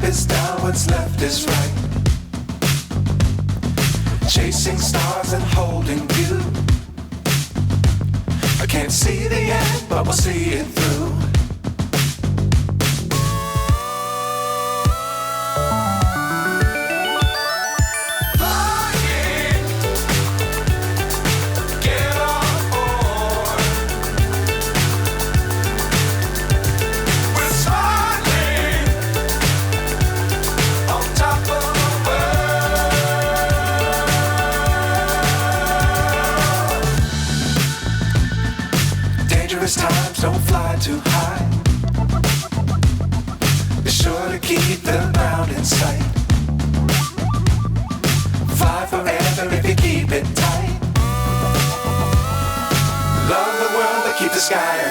is down, what's left is right. Chasing stars and holding you. I can't see the end, but we'll see it through. Times don't fly too high. Be sure to keep the ground in sight. Fly forever if you keep it tight. Love the world but keep the sky